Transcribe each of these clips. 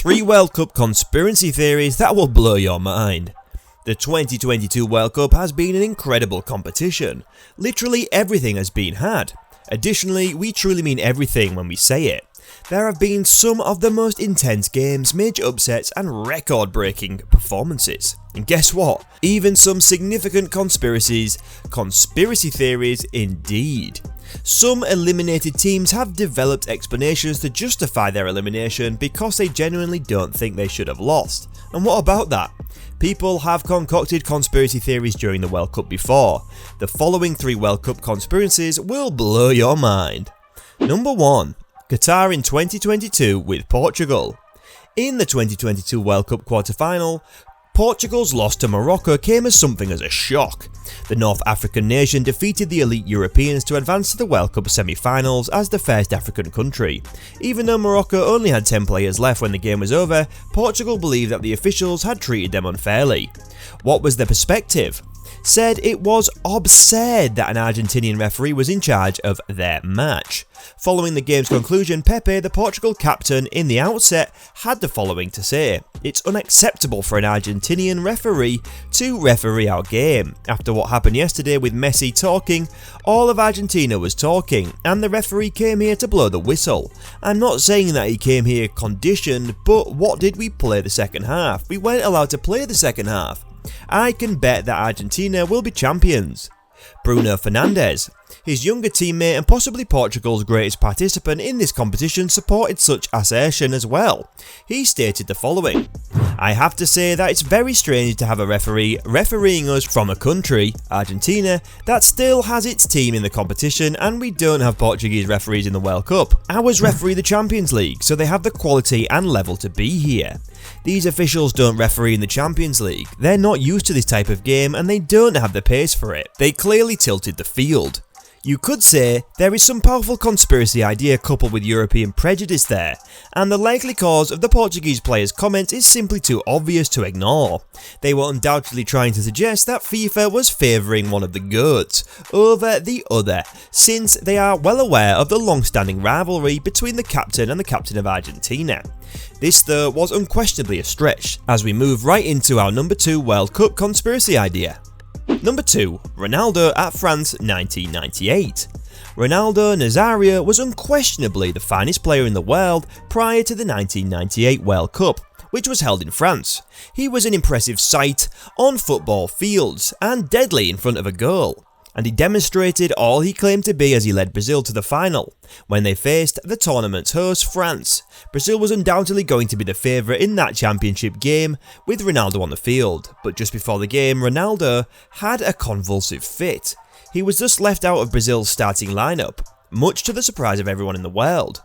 3 World Cup conspiracy theories that will blow your mind. The 2022 World Cup has been an incredible competition. Literally everything has been had. Additionally, we truly mean everything when we say it. There have been some of the most intense games, major upsets and record-breaking performances. And guess what? Even some significant conspiracy theories indeed. Some eliminated teams have developed explanations to justify their elimination because they genuinely don't think they should have lost. And what about that? People have concocted conspiracy theories during the World Cup before. The following 3 World Cup conspiracies will blow your mind. Number 1. Qatar in 2022 with Portugal. In the 2022 World Cup quarter-final, Portugal's loss to Morocco came as something as a shock. The North African nation defeated the elite Europeans to advance to the World Cup semi-finals as the first African country. Even though Morocco only had 10 players left when the game was over, Portugal believed that the officials had treated them unfairly. What was the perspective? Said it was absurd that an Argentinian referee was in charge of their match. Following the game's conclusion, Pepe, the Portugal captain, in the outset had the following to say: "It's unacceptable for an Argentinian referee to referee our game. After what happened yesterday with Messi talking, all of Argentina was talking, and the referee came here to blow the whistle. I'm not saying that he came here conditioned, but what did we play the second half? We weren't allowed to play the second half. I can bet that Argentina will be champions." Bruno Fernandes, his younger teammate and possibly Portugal's greatest participant in this competition, supported such assertion as well. He stated the following: "I have to say that it's very strange to have a referee refereeing us from a country, Argentina, that still has its team in the competition, and we don't have Portuguese referees in the World Cup. Ours referee the Champions League, so they have the quality and level to be here. These officials don't referee in the Champions League. They're not used to this type of game and they don't have the pace for it. They clearly tilted the field." You could say there is some powerful conspiracy idea coupled with European prejudice there, and the likely cause of the Portuguese players' comment is simply too obvious to ignore. They were undoubtedly trying to suggest that FIFA was favouring one of the GOATs over the other, since they are well aware of the long-standing rivalry between the captain and the captain of Argentina. This though was unquestionably a stretch, as we move right into our number 2 World Cup conspiracy idea. Number 2. Ronaldo at France 1998. Ronaldo Nazario was unquestionably the finest player in the world prior to the 1998 World Cup, which was held in France. He was an impressive sight on football fields and deadly in front of a goal, and he demonstrated all he claimed to be as he led Brazil to the final, when they faced the tournament's host France. Brazil was undoubtedly going to be the favourite in that championship game with Ronaldo on the field, but just before the game, Ronaldo had a convulsive fit. He was thus left out of Brazil's starting lineup, much to the surprise of everyone in the world.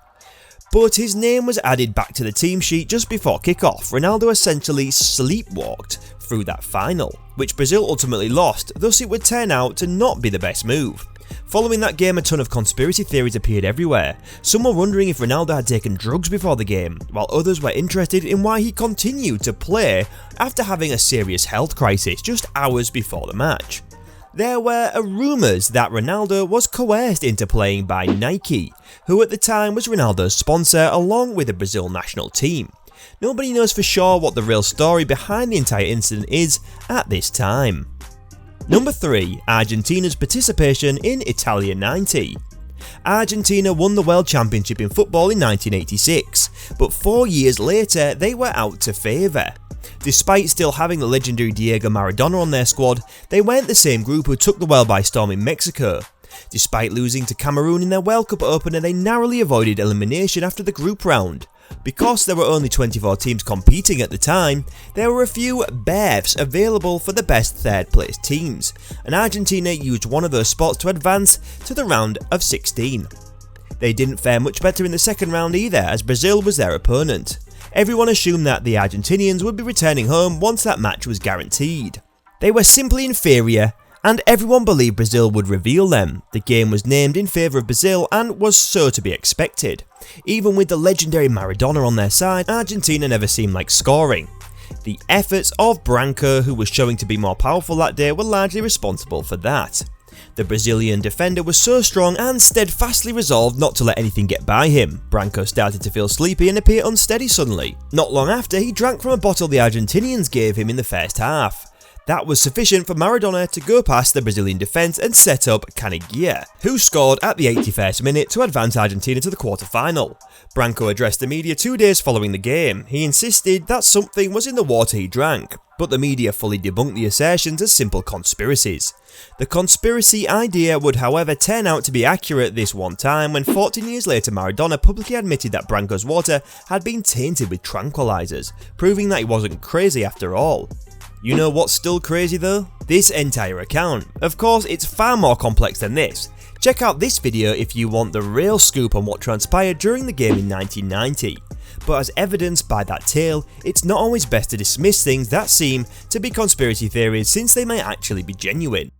But his name was added back to the team sheet just before kickoff. Ronaldo essentially sleepwalked through that final, which Brazil ultimately lost, thus it would turn out to not be the best move. Following that game, a ton of conspiracy theories appeared everywhere. Some were wondering if Ronaldo had taken drugs before the game, while others were interested in why he continued to play after having a serious health crisis just hours before the match. There were rumours that Ronaldo was coerced into playing by Nike, who at the time was Ronaldo's sponsor along with the Brazil national team. Nobody knows for sure what the real story behind the entire incident is at this time. Number 3. Argentina's participation in Italia 90. Argentina won the World Championship in football in 1986, but 4 years later they were out to favour. Despite still having the legendary Diego Maradona on their squad, they weren't the same group who took the world by storm in Mexico. Despite losing to Cameroon in their World Cup opener, they narrowly avoided elimination after the group round. Because there were only 24 teams competing at the time, there were a few berths available for the best third place teams, and Argentina used one of those spots to advance to the round of 16. They didn't fare much better in the second round either, as Brazil was their opponent. Everyone assumed that the Argentinians would be returning home once that match was guaranteed. They were simply inferior, and everyone believed Brazil would reveal them. The game was named in favour of Brazil and was so to be expected. Even with the legendary Maradona on their side, Argentina never seemed like scoring. The efforts of Branco, who was showing to be more powerful that day, were largely responsible for that. The Brazilian defender was so strong and steadfastly resolved not to let anything get by him. Branco started to feel sleepy and appear unsteady suddenly. Not long after, he drank from a bottle the Argentinians gave him in the first half. That was sufficient for Maradona to go past the Brazilian defence and set up Caniggia, who scored at the 81st minute to advance Argentina to the quarter-final. Branco addressed the media 2 days following the game. He insisted that something was in the water he drank, but the media fully debunked the assertions as simple conspiracies. The conspiracy idea would however turn out to be accurate this one time when 14 years later Maradona publicly admitted that Branco's water had been tainted with tranquilizers, proving that he wasn't crazy after all. You know what's still crazy though? This entire account. Of course, it's far more complex than this. Check out this video if you want the real scoop on what transpired during the game in 1990. But as evidenced by that tale, it's not always best to dismiss things that seem to be conspiracy theories since they may actually be genuine.